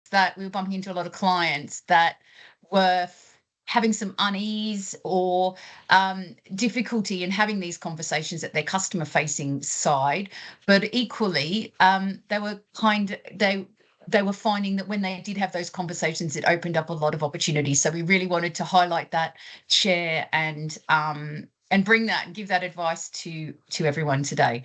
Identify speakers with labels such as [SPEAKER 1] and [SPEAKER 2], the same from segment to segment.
[SPEAKER 1] that we were bumping into a lot of clients that were having some unease or difficulty in having these conversations at their customer facing side, but equally they were finding that when they did have those conversations, it opened up a lot of opportunities. So we really wanted to highlight that, share, and bring that and give that advice to everyone today.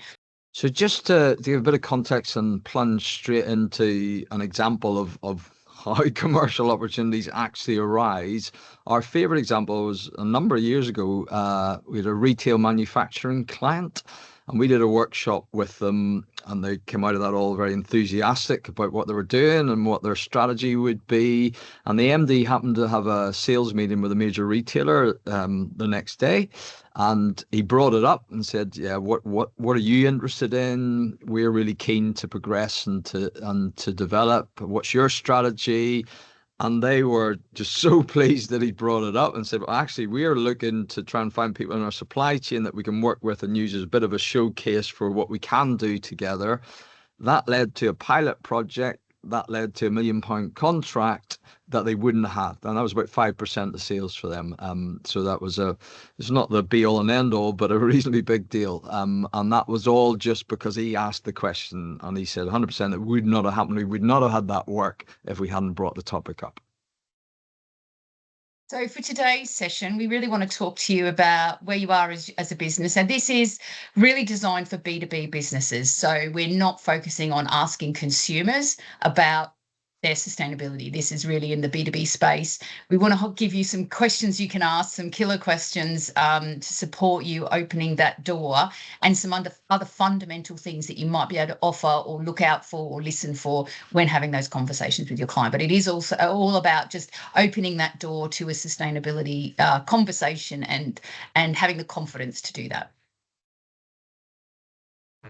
[SPEAKER 2] So just to give a bit of context and plunge straight into an example of how commercial opportunities actually arise, our favorite example was a number of years ago. We had a retail manufacturing client, and we did a workshop with them, and they came out of that all very enthusiastic about what they were doing and what their strategy would be. And the MD happened to have a sales meeting with a major retailer the next day, and he brought it up and said, "Yeah, what are you interested in? We're really keen to progress and to develop. What's your strategy?" And they were just so pleased that he brought it up and said, "Well, actually, we are looking to try and find people in our supply chain that we can work with and use as a bit of a showcase for what we can do together." That led to a pilot project that led to £1 million contract that they wouldn't have had, and that was about 5% of sales for them. So that was it's not the be all and end all, but a reasonably big deal. And that was all just because he asked the question, and he said 100% it would not have happened. We would not have had that work if we hadn't brought the topic up.
[SPEAKER 1] So for today's session, we really want to talk to you about where you are as a business. And this is really designed for B2B businesses. So we're not focusing on asking consumers about their sustainability. This is really in the B2B space. We want to give you some questions you can ask, some killer questions to support you opening that door, and some other fundamental things that you might be able to offer or look out for or listen for when having those conversations with your client. But it is also all about just opening that door to a sustainability conversation and having the confidence to do that.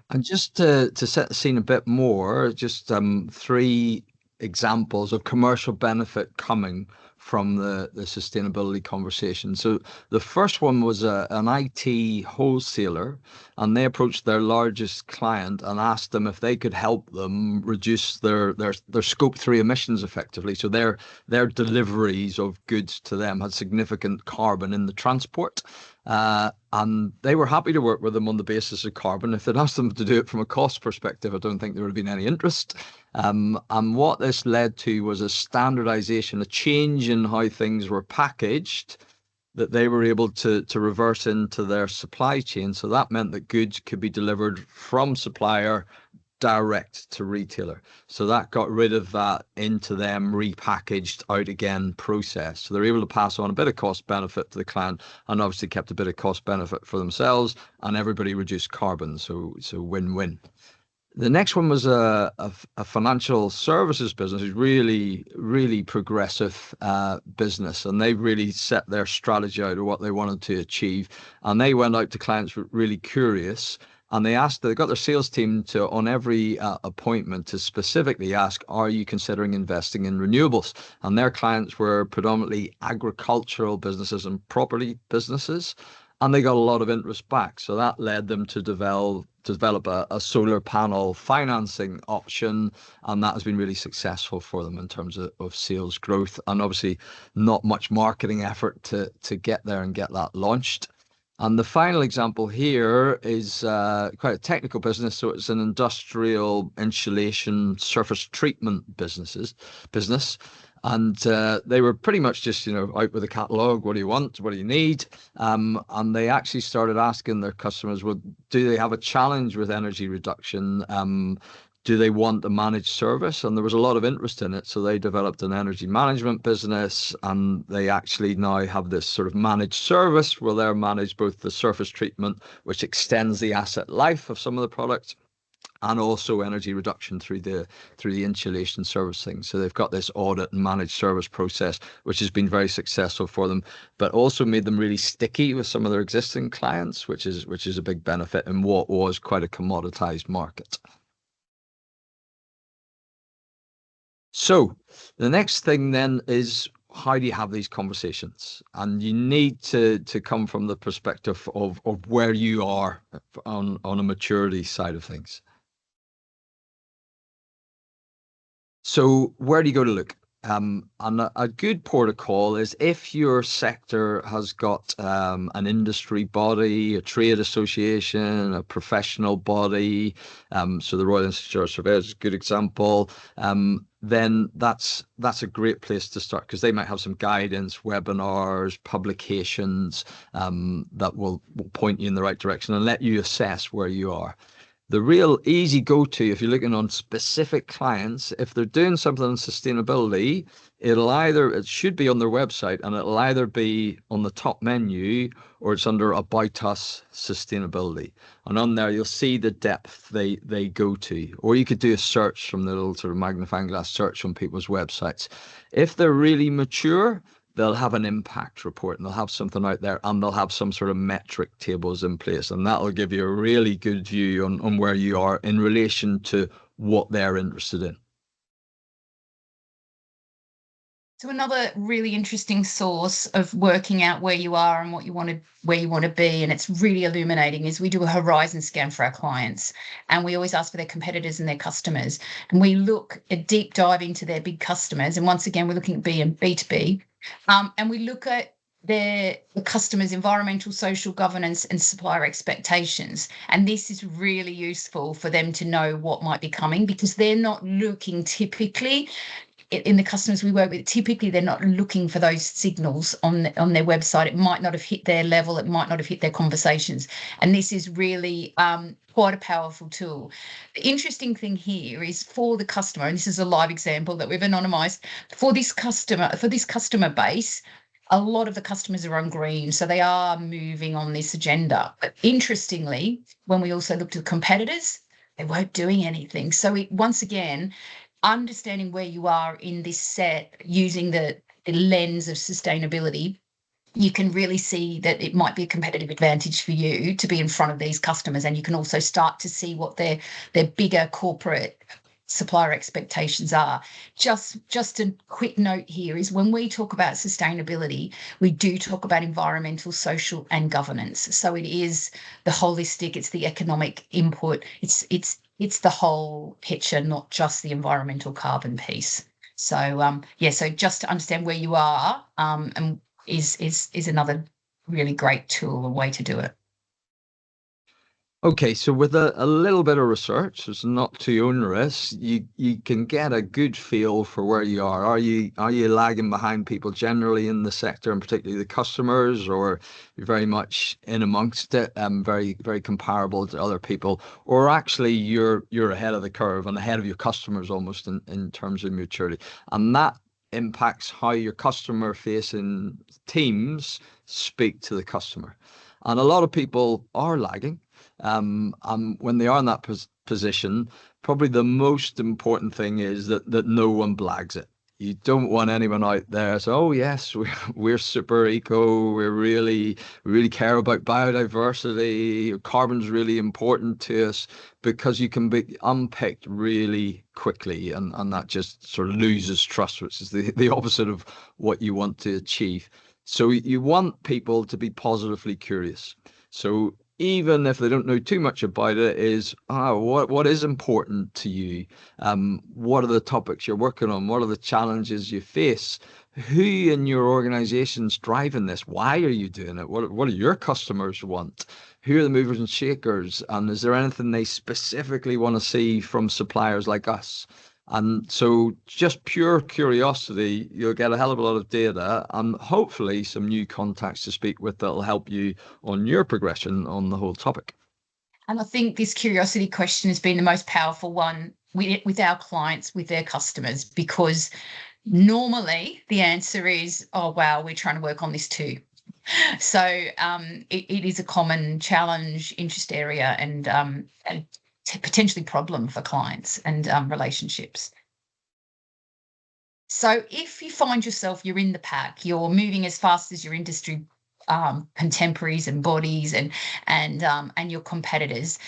[SPEAKER 2] And just to set the scene a bit more, just three examples of commercial benefit coming from the sustainability conversation. So the first one was an IT wholesaler, and they approached their largest client and asked them if they could help them reduce their scope 3 emissions effectively. So their deliveries of goods to them had significant carbon in the transport. And they were happy to work with them on the basis of carbon. If they'd asked them to do it from a cost perspective, I don't think there would have been any interest. And what this led to was a standardization, a change in how things were packaged that they were able to reverse into their supply chain. So that meant that goods could be delivered from supplier direct to retailer. So that got rid of that into them repackaged out again process. So they're able to pass on a bit of cost benefit to the client, and obviously kept a bit of cost benefit for themselves, and everybody reduced carbon. So win-win. The next one was a financial services business, who's really progressive business, and they really set their strategy out of what they wanted to achieve. And they went out to clients really curious, and they got their sales team to, on every appointment, to specifically ask, "Are you considering investing in renewables?" And their clients were predominantly agricultural businesses and property businesses, and they got a lot of interest back. So that led them to develop a solar panel financing option, and that has been really successful for them in terms of sales growth, and obviously not much marketing effort to get there and get that launched. And the final example here is quite a technical business. So it's an industrial insulation surface treatment business. And they were pretty much just, out with a catalogue. What do you want? What do you need? And they actually started asking their customers, well, do they have a challenge with energy reduction? Do they want a managed service? And there was a lot of interest in it. So they developed an energy management business, and they actually now have this sort of managed service where they're managed both the surface treatment, which extends the asset life of some of the products, and also energy reduction through the insulation servicing. So they've got this audit and managed service process, which has been very successful for them, but also made them really sticky with some of their existing clients, which is a big benefit in what was quite a commoditized market. So the next thing then is, how do you have these conversations? And you need to come from the perspective of where you are on a maturity side of things. So where do you go to look? And a good port of call is if your sector has got an industry body, a trade association, a professional body. So the Royal Institute of Surveyors is a good example. Then that's a great place to start because they might have some guidance, webinars, publications that will point you in the right direction and let you assess where you are. The real easy go-to if you're looking on specific clients, if they're doing something on sustainability, it should be on their website and it'll either be on the top menu or it's under About Us Sustainability. And on there you'll see the depth they go to. Or you could do a search from the little sort of magnifying glass search on people's websites. If they're really mature, they'll have an impact report and they'll have something out there and they'll have some sort of metric tables in place. And that'll give you a really good view on where you are in relation to what they're interested in.
[SPEAKER 1] So another really interesting source of working out where you are and where you want to be, and it's really illuminating, is we do a horizon scan for our clients, and we always ask for their competitors and their customers, and we look a deep dive into their big customers. And once again, we're looking at B2B, and we look at the customers' environmental, social, governance, and supplier expectations. And this is really useful for them to know what might be coming because they're not looking typically in the customers we work with, typically they're not looking for those signals on their website. It might not have hit their level. It might not have hit their conversations. And this is really quite a powerful tool. The interesting thing here is for the customer, and this is a live example that we've anonymized, for this customer base, a lot of the customers are on green, so they are moving on this agenda. But interestingly, when we also looked at competitors, they weren't doing anything. So once again, understanding where you are in this set using the lens of sustainability, you can really see that it might be a competitive advantage for you to be in front of these customers. And you can also start to see what their bigger corporate supplier expectations are. Just a quick note here is when we talk about sustainability, we do talk about environmental, social, and governance. So it is the holistic, it's the economic input, it's the whole picture, not just the environmental carbon piece. So so just to understand where you are and is another really great tool and way to do it.
[SPEAKER 2] Okay, so with a little bit of research, it's not too onerous, you can get a good feel for where you are. Are you lagging behind people generally in the sector and particularly the customers, or you're very much in amongst it, very, very comparable to other people, or actually you're ahead of the curve and ahead of your customers almost in terms of maturity. And that impacts how your customer facing teams speak to the customer. And a lot of people are lagging. When they are in that position, probably the most important thing is that no one blags it. You don't want anyone out there saying, "Oh yes, we're super eco. We really care about biodiversity. Carbon's really important to us," because you can be unpicked really quickly, and that just sort of loses trust, which is the opposite of what you want to achieve. So you want people to be positively curious. So even if they don't know too much about it, is what is important to you? What are the topics you're working on? What are the challenges you face? Who in your organization's driving this? Why are you doing it? What do your customers want? Who are the movers and shakers? And is there anything they specifically want to see from suppliers like us? And so just pure curiosity, you'll get a hell of a lot of data and hopefully some new contacts to speak with that'll help you on your progression on the whole topic.
[SPEAKER 1] And I think this curiosity question has been the most powerful one with our clients, with their customers, because normally the answer is, "Oh, wow, we're trying to work on this too." So it is a common challenge, interest area, and potentially problem for clients and relationships. So if you find yourself, you're in the pack, you're moving as fast as your industry contemporaries and bodies and your competitors,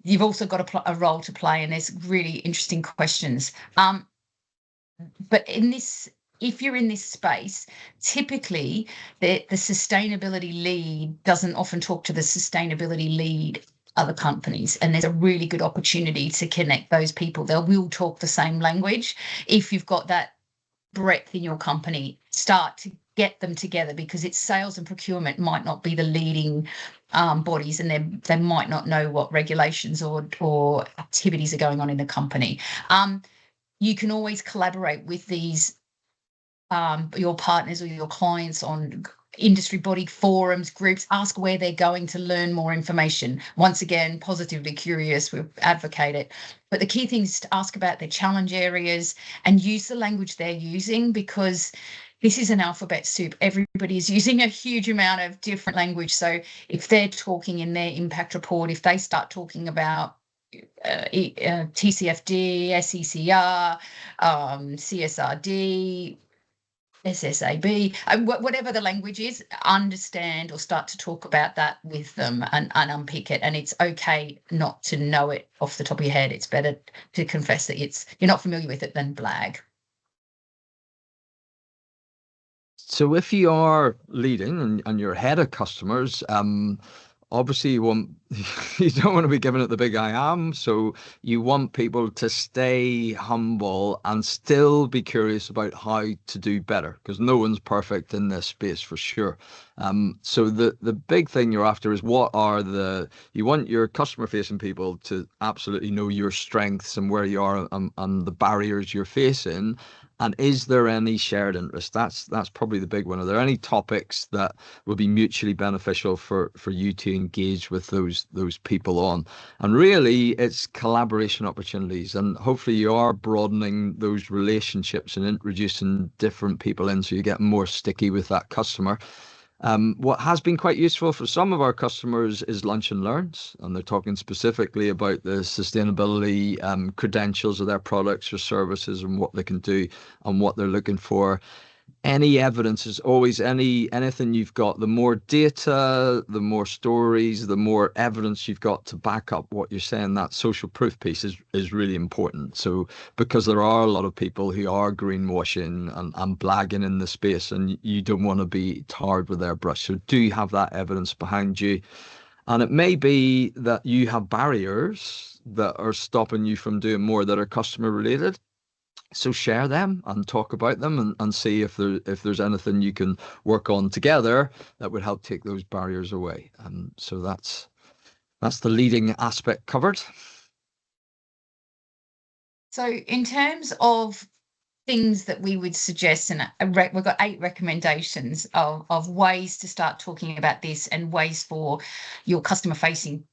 [SPEAKER 1] you've also got a role to play, and there's really interesting questions. But if you're in this space, typically the sustainability lead doesn't often talk to the sustainability lead other companies, and there's a really good opportunity to connect those people. They will talk the same language. If you've got that breadth in your company, start to get them together, because it's sales and procurement might not be the leading bodies, and they might not know what regulations or activities are going on in the company. You can always collaborate with these your partners or your clients on industry body forums, groups. Ask where they're going to learn more information. Once again, positively curious, we advocate it. But the key thing is to ask about their challenge areas and use the language they're using, because this is an alphabet soup. Everybody is using a huge amount of different language. So if they're talking in their impact report, if they start talking about TCFD, SECR, CSRD, SSAB, whatever the language is, understand or start to talk about that with them and unpick it. And it's okay not to know it off the top of your head. It's better to confess that you're not familiar with it than blag.
[SPEAKER 2] So if you are leading and you're ahead of customers, obviously you don't want to be giving it the big I am. So you want people to stay humble and still be curious about how to do better, because no one's perfect in this space for sure. So the big thing you're after is you want your customer facing people to absolutely know your strengths and where you are and the barriers you're facing. And is there any shared interest? That's probably the big one. Are there any topics that will be mutually beneficial for you to engage with those people on? And really, it's collaboration opportunities. And hopefully you are broadening those relationships and introducing different people in so you get more sticky with that customer. What has been quite useful for some of our customers is lunch and learns, and they're talking specifically about the sustainability credentials of their products or services and what they can do and what they're looking for. Any evidence is always anything you've got. The more data, the more stories, the more evidence you've got to back up what you're saying. That social proof piece is really important. So because there are a lot of people who are greenwashing and blagging in the space, and you don't want to be tarred with their brush. So do you have that evidence behind you? And it may be that you have barriers that are stopping you from doing more that are customer related. So share them and talk about them and see if there's anything you can work on together that would help take those barriers away. So that's the leading aspect covered.
[SPEAKER 1] So in terms of things that we would suggest, and we've got 8 recommendations of ways to start talking about this and ways for your customer facing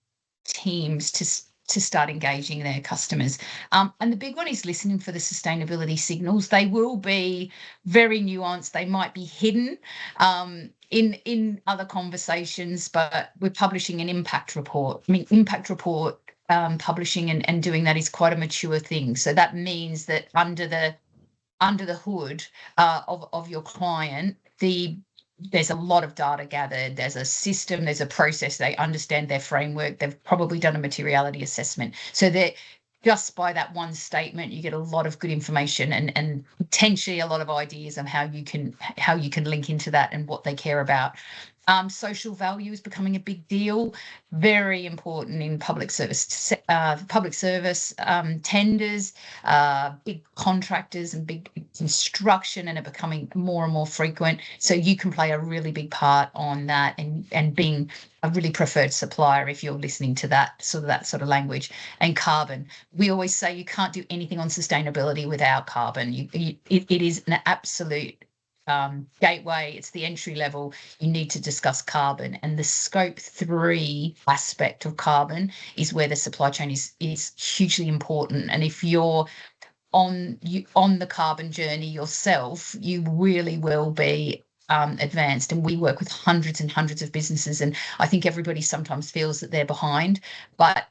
[SPEAKER 1] teams to start engaging their customers. And the big one is listening for the sustainability signals. They will be very nuanced. They might be hidden in other conversations, but we're publishing an impact report. I mean, impact report publishing and doing that is quite a mature thing. So that means that under the hood of your client, there's a lot of data gathered, there's a system, there's a process, they understand their framework, they've probably done a materiality assessment. So that just by that one statement, you get a lot of good information and potentially a lot of ideas on how you can link into that and what they care about. Social value is becoming a big deal, very important in public service tenders, big contractors and big construction, and are becoming more and more frequent. So you can play a really big part on that and being a really preferred supplier if you're listening to that sort of language. And carbon, we always say you can't do anything on sustainability without carbon. It is an absolute gateway. It's the entry level. You need to discuss carbon, and the scope 3 aspect of carbon is where the supply chain is hugely important. And if you're on the carbon journey yourself, you really will be advanced. And we work with hundreds and hundreds of businesses, and I think everybody sometimes feels that they're behind, but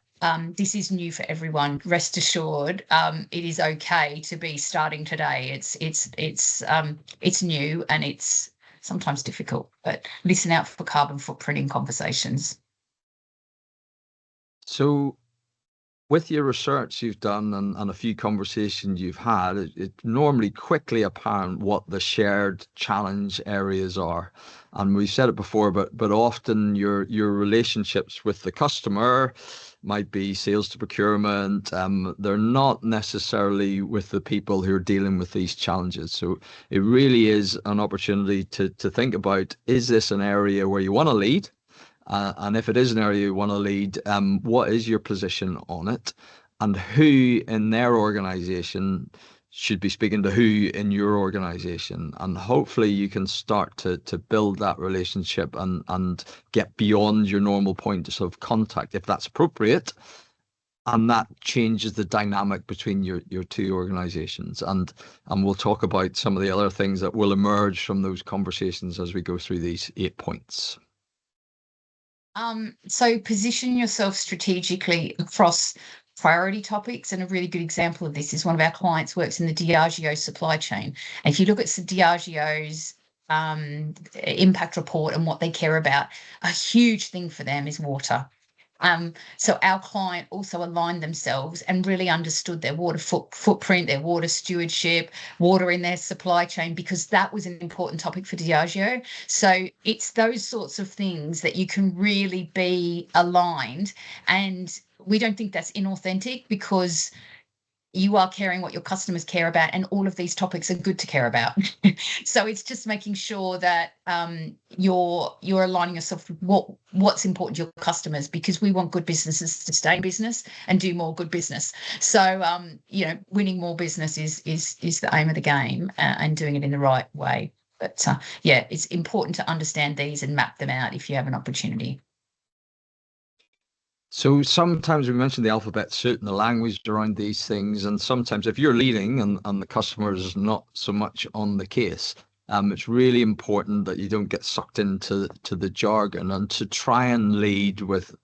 [SPEAKER 1] this is new for everyone. Rest assured, it is okay to be starting today. It's new and it's sometimes difficult, but listen out for carbon footprinting conversations.
[SPEAKER 2] So With your research you've done and a few conversations you've had, it normally quickly apparent what the shared challenge areas are. And we've said it before, but often your relationships with the customer might be sales to procurement. They're not necessarily with the people who are dealing with these challenges. So it really is an opportunity to think about, is this an area where you want to lead? And if it is an area you want to lead, what is your position on it? And who in their organization should be speaking to who in your organization? And hopefully you can start to build that relationship and get beyond your normal points of contact if that's appropriate. And that changes the dynamic between your two organizations. And we'll talk about some of the other things that will emerge from those conversations as we go through these 8 points.
[SPEAKER 1] So position yourself strategically across priority topics. And a really good example of this is one of our clients works in the Diageo supply chain. And if you look at Diageo's impact report and what they care about, a huge thing for them is water. So our client also aligned themselves and really understood their water footprint, their water stewardship, water in their supply chain, because that was an important topic for Diageo. So it's those sorts of things that you can really be aligned. And we don't think that's inauthentic, because you are caring what your customers care about, and all of these topics are good to care about. So it's just making sure that you're aligning yourself with what's important to your customers, because we want good businesses to stay in business and do more good business. So winning more business is the aim of the game, and doing it in the right way. But it's important to understand these and map them out if you have an opportunity.
[SPEAKER 2] So sometimes we mention the alphabet soup and the language around these things, and sometimes if you're leading and the customer is not so much on the case, it's really important that you don't get sucked into the jargon, and to try and lead with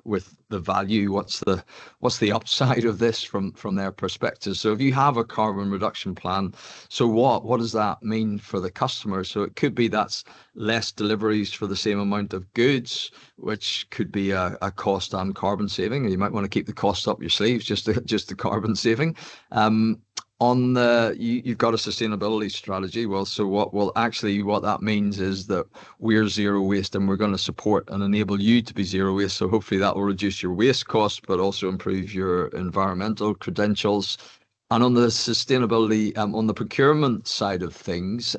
[SPEAKER 2] the value. What's the upside of this from their perspective? So if you have a carbon reduction plan, so what does that mean for the customer? So it could be that's less deliveries for the same amount of goods, which could be a cost and carbon saving. You might want to keep the cost up your sleeves, just the carbon saving. You've got a sustainability strategy. Well, so what that means is that we're zero waste, and we're going to support and enable you to be zero waste. So hopefully that will reduce your waste costs, but also improve your environmental credentials. And on the sustainability, on the procurement side of things,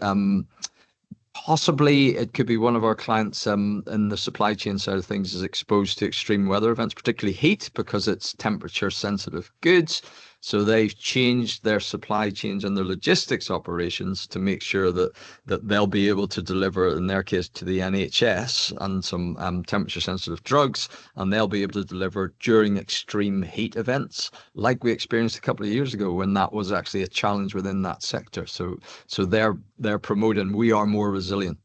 [SPEAKER 2] possibly it could be one of our clients in the supply chain side of things is exposed to extreme weather events, particularly heat, because it's temperature sensitive goods. So they've changed their supply chains and their logistics operations to make sure that they'll be able to deliver, in their case, to the NHS and some temperature sensitive drugs, and they'll be able to deliver during extreme heat events, like we experienced a couple of years ago when that was actually a challenge within that sector. So they're promoting we are more resilient.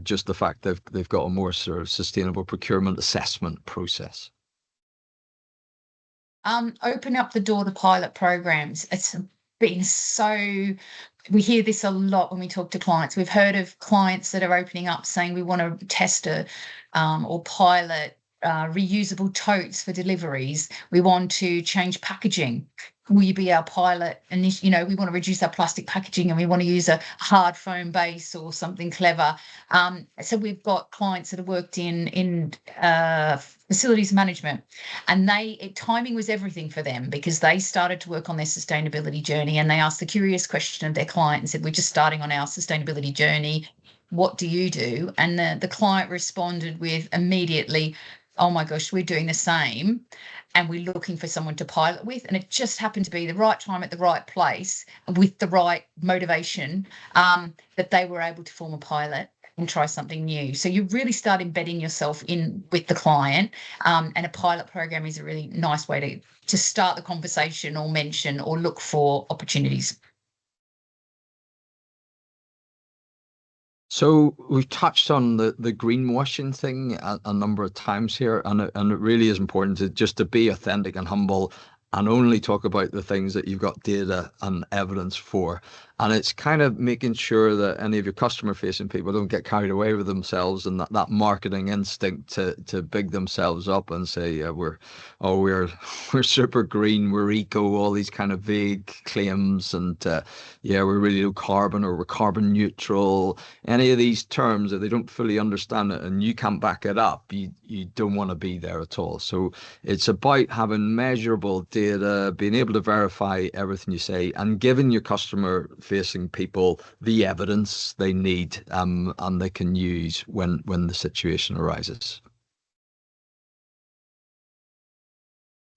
[SPEAKER 2] Just the fact they've got a more sort of sustainable procurement assessment process.
[SPEAKER 1] Open up the door to pilot programs. It's been we hear this a lot when we talk to clients. We've heard of clients that are opening up saying we want to test or pilot reusable totes for deliveries. We want to change packaging. Will you be our pilot? And we want to reduce our plastic packaging, and we want to use a hard foam base or something clever. So we've got clients that have worked in facilities management, and timing was everything for them, because they started to work on their sustainability journey, and they asked the curious question of their client and said, we're just starting on our sustainability journey. What do you do? And the client responded with immediately, oh my gosh, we're doing the same, and we're looking for someone to pilot with. And it just happened to be the right time at the right place with the right motivation, that they were able to form a pilot and try something new. So you really start embedding yourself in with the client, and a pilot program is a really nice way to start the conversation or mention or look for opportunities.
[SPEAKER 2] So we've touched on the greenwashing thing a number of times here, and it really is important to be authentic and humble and only talk about the things that you've got data and evidence for. And it's kind of making sure that any of your customer facing people don't get carried away with themselves and that marketing instinct to big themselves up and say, yeah, we're we're super green, we're eco, all these kind of vague claims, and yeah, we're really low carbon, or we're carbon neutral. Any of these terms, if they don't fully understand it and you can't back it up, you don't want to be there at all. So it's about having measurable data, being able to verify everything you say, and giving your customer facing people the evidence they need, and they can use when the situation arises.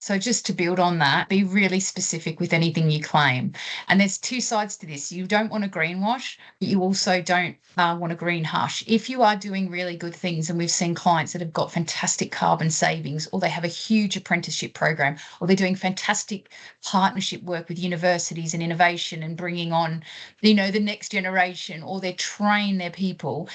[SPEAKER 1] So just to build on that, be really specific with anything you claim. And there's two sides to this. You don't want to greenwash, but you also don't want to green hush. If you are doing really good things, and we've seen clients that have got fantastic carbon savings, or they have a huge apprenticeship program, or they're doing fantastic partnership work with universities and innovation and bringing on, the next generation, or they train their people,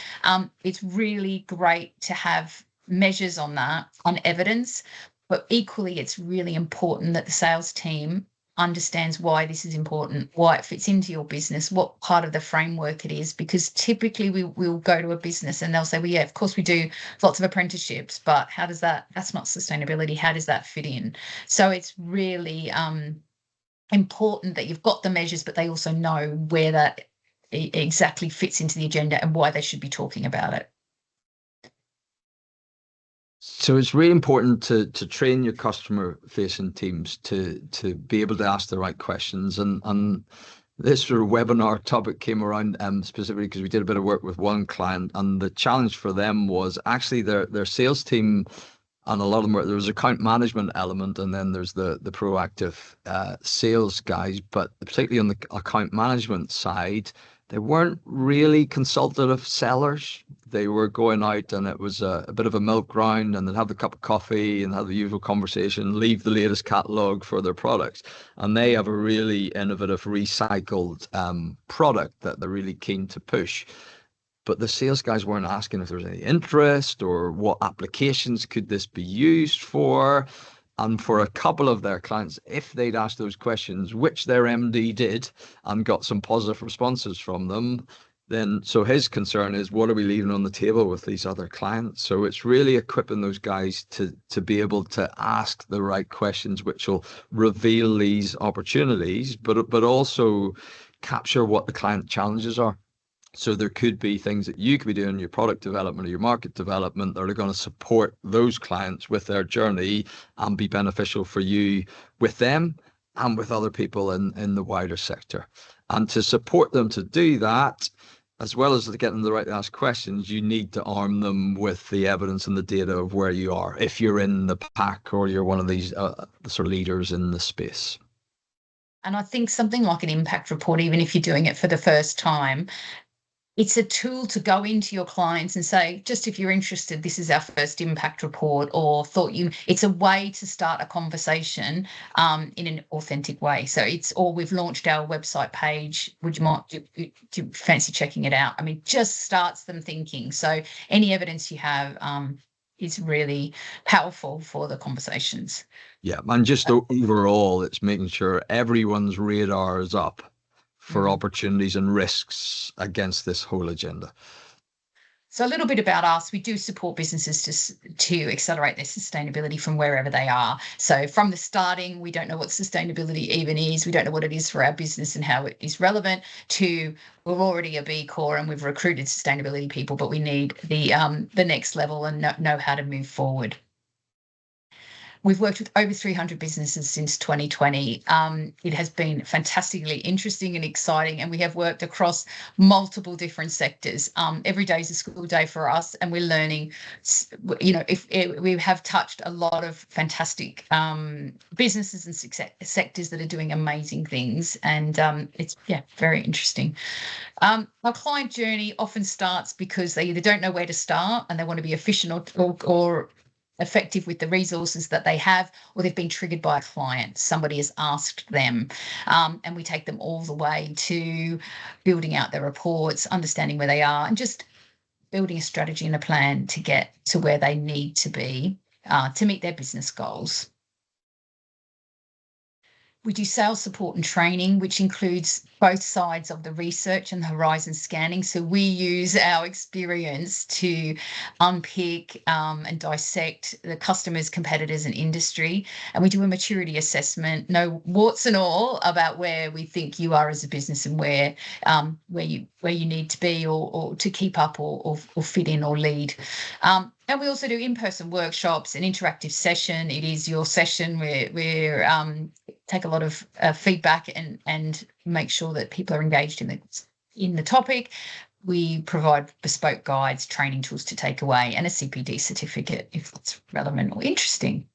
[SPEAKER 1] it's really great to have measures on that, on evidence. But equally, it's really important that the sales team understands why this is important, why it fits into your business, what part of the framework it is. Because typically we'll go to a business and they'll say, well, yeah, of course we do lots of apprenticeships, but that's not sustainability. How does that fit in? So it's really important that you've got the measures, but they also know where that exactly fits into the agenda and why they should be talking about it.
[SPEAKER 2] So it's really important to train your customer facing teams to be able to ask the right questions. And this sort of webinar topic came around specifically because we did a bit of work with one client, and the challenge for them was actually their sales team, and a lot of them there was account management element, and then there's the proactive sales guys. But particularly on the account management side, they weren't really consultative sellers. They were going out, and it was a bit of a milk round, and they'd have the cup of coffee and have the usual conversation, leave the latest catalog for their products. And they have a really innovative recycled product that they're really keen to push. But the sales guys weren't asking if there was any interest or what applications could this be used for. And for a couple of their clients, if they'd asked those questions, which their MD did, and got some positive responses from them, then so his concern is, what are we leaving on the table with these other clients? So it's really equipping those guys to be able to ask the right questions, which will reveal these opportunities, but also capture what the client challenges are. So there could be things that you could be doing in your product development or your market development that are going to support those clients with their journey and be beneficial for you with them and with other people in the wider sector. And to support them to do that, as well as to get them the right to ask questions, you need to arm them with the evidence and the data of where you are, if you're in the pack or you're one of these sort of leaders in the space.
[SPEAKER 1] And I think something like an impact report, even if you're doing it for the first time, it's a tool to go into your clients and say, just if you're interested, this is our first impact report, or it's a way to start a conversation in an authentic way. So we've launched our website page. Do you fancy checking it out? I mean, just starts them thinking. So any evidence you have is really powerful for the conversations.
[SPEAKER 2] Yeah, and just overall, it's making sure everyone's radar is up for opportunities and risks against this whole agenda.
[SPEAKER 1] So a little bit about us. We do support businesses to accelerate their sustainability from wherever they are. So from the starting, we don't know what sustainability even is. We don't know what it is for our business and how it is relevant, to we're already a B Corp and we've recruited sustainability people, but we need the next level and know how to move forward. We've worked with over 300 businesses since 2020. It has been fantastically interesting and exciting, and we have worked across multiple different sectors. Every day is a school day for us, and we're learning. We have touched a lot of fantastic businesses and sectors that are doing amazing things, and it's very interesting. Our client journey often starts because they either don't know where to start and they want to be efficient or effective with the resources that they have, or they've been triggered by a client. Somebody has asked them, and we take them all the way to building out their reports, understanding where they are, and just building a strategy and a plan to get to where they need to be to meet their business goals. We do sales support and training, which includes both sides of the research and the horizon scanning. So we use our experience to unpick and dissect the customers, competitors, and industry. And we do a maturity assessment, no warts and all, about where we think you are as a business and where you need to be or to keep up or fit in or lead. And we also do in-person workshops, an interactive session. It is your session where we take a lot of feedback and make sure that people are engaged in the topic. We provide bespoke guides, training tools to take away, and a CPD certificate if it's relevant or interesting.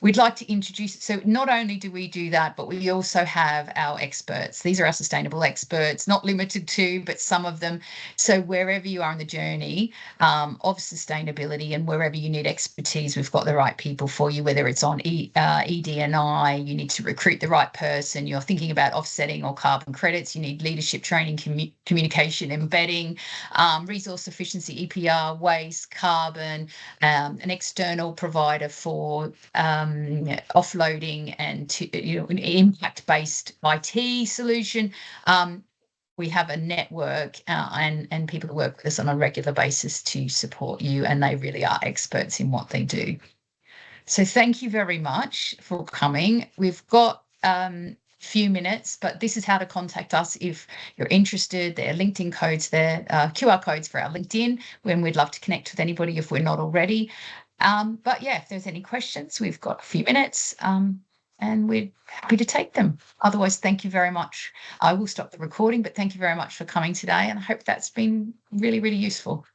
[SPEAKER 1] We'd like to introduce it. So not only do we do that, but we also have our experts. These are our sustainable experts, not limited to, but some of them. So wherever you are in the journey of sustainability and wherever you need expertise, we've got the right people for you, whether it's on ED&I, you need to recruit the right person, you're thinking about offsetting or carbon credits, you need leadership training, communication, embedding, resource efficiency, EPR, waste, carbon, an external provider for offloading and an impact-based IT solution. We have a network and people who work with us on a regular basis to support you, and they really are experts in what they do. So thank you very much for coming. We've got few minutes, but this is how to contact us if you're interested. There are LinkedIn codes there, QR codes for our LinkedIn, when we'd love to connect with anybody if we're not already. But yeah, if there's any questions, we've got a few minutes and we're happy to take them. Otherwise, thank you very much. I will stop the recording, but thank you very much for coming today, and I hope that's been really, really useful.